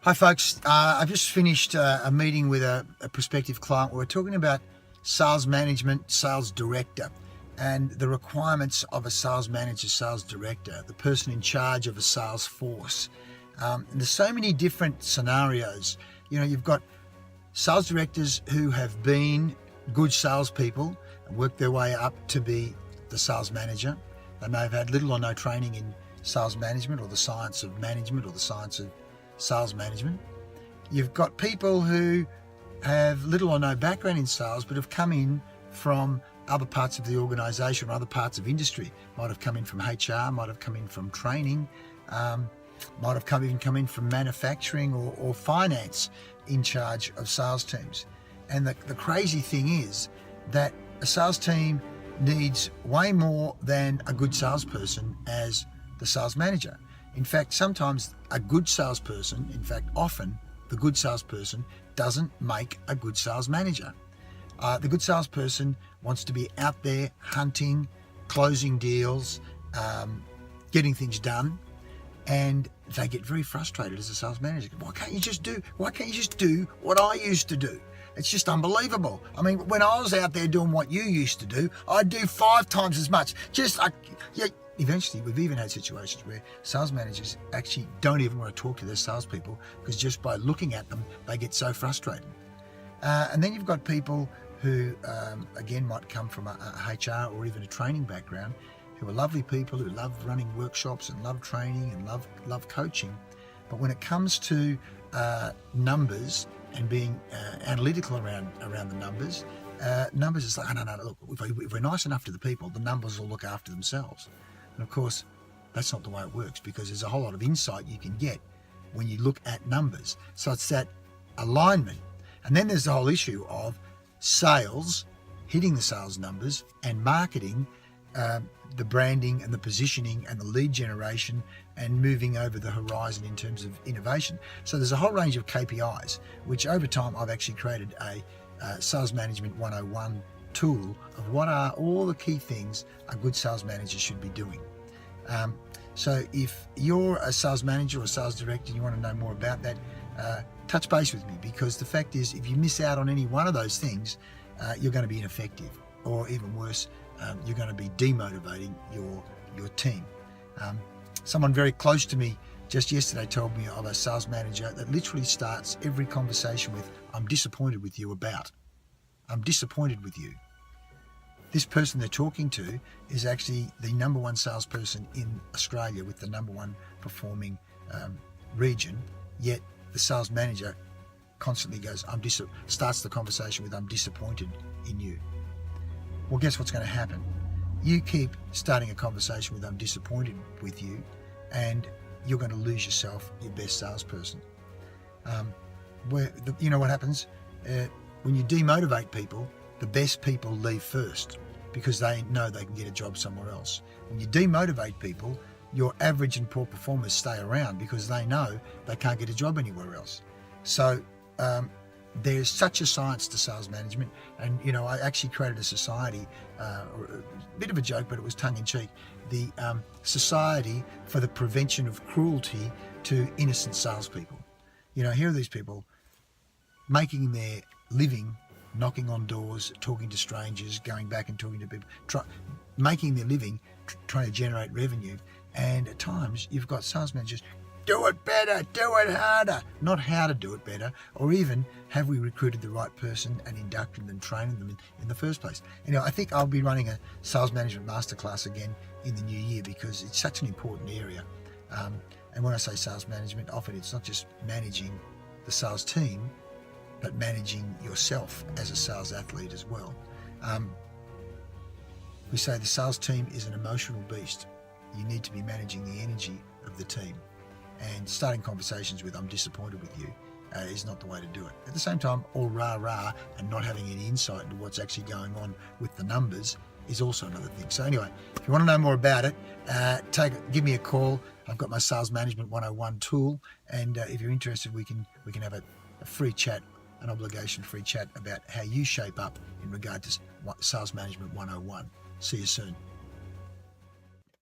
Hi folks, I've just finished a meeting with a prospective client. We're talking about sales management, sales director, and the requirements of a sales manager, sales director, the person in charge of a sales force. And there's so many different scenarios. You know, you've got sales directors who have been good salespeople and worked their way up to be the sales manager. They may have had little or no training in sales management or the science of management or the science of sales management. You've got people who have little or no background in sales but have come in from other parts of the organisation or other parts of industry. Might have come in from HR, might have come in from training, might have come in from manufacturing or finance in charge of sales teams. And the crazy thing is that a sales team needs way more than a good salesperson as the sales manager. In fact, sometimes a good salesperson, in fact, often the good salesperson doesn't make a good sales manager. The good salesperson wants to be out there hunting, closing deals, getting things done, and they get very frustrated as a sales manager. Why can't you just do what I used to do? It's just unbelievable. I mean, when I was out there doing what you used to do, I'd do 5 times as much. Eventually, we've even had situations where sales managers actually don't even want to talk to their salespeople because just by looking at them, they get so frustrated. And then you've got people who, again, might come from a HR or even a training background, who are lovely people who love running workshops and love training and love coaching. But when it comes to numbers and being analytical around the numbers, numbers is like, no, look, if we're nice enough to the people, the numbers will look after themselves. And of course, that's not the way it works, because there's a whole lot of insight you can get when you look at numbers. So it's that alignment. And then there's the whole issue of sales, hitting the sales numbers, and marketing, the branding and the positioning and the lead generation, and moving over the horizon in terms of innovation. So there's a whole range of KPIs, which over time I've actually created a Sales Management 101 tool of what are all the key things a good sales manager should be doing. So if you're a sales manager or a sales director and you want to know more about that, touch base with me, because the fact is, if you miss out on any one of those things, you're going to be ineffective, or even worse, you're going to be demotivating your team. Someone very close to me just yesterday told me of a sales manager that literally starts every conversation with, "I'm disappointed with you about. I'm disappointed with you." This person they're talking to is actually the number one salesperson in Australia with the number one performing region, yet the sales manager constantly goes, starts the conversation with, "I'm disappointed in you." Well, guess what's going to happen? You keep starting a conversation with, "I'm disappointed with you," and you're going to lose yourself your best salesperson. You know what happens? When you demotivate people, the best people leave first because they know they can get a job somewhere else. When you demotivate people, your average and poor performers stay around because they know they can't get a job anywhere else. So there's such a science to sales management. And, you know, I actually created a society, a bit of a joke, but it was tongue-in-cheek, the Society for the Prevention of Cruelty to Innocent Salespeople. You know, here are these people making their living knocking on doors, talking to strangers, going back and talking to people, making their living, trying to generate revenue. And at times you've got sales managers, "Do it better, do it harder," not how to do it better, or even have we recruited the right person and inducted them, training them in the first place. You know, I think I'll be running a sales management masterclass again in the new year, because it's such an important area. And when I say sales management, often it's not just managing the sales team, but managing yourself as a sales athlete as well. We say the sales team is an emotional beast. You need to be managing the energy of the team. And starting conversations with, "I'm disappointed with you," is not the way to do it. At the same time, all rah-rah and not having any insight into what's actually going on with the numbers is also another thing. So anyway, if you want to know more about it, give me a call. I've got my Sales Management 101 tool, and if you're interested, we can have a free chat, an obligation-free chat about how you shape up in regard to Sales Management 101. See you soon.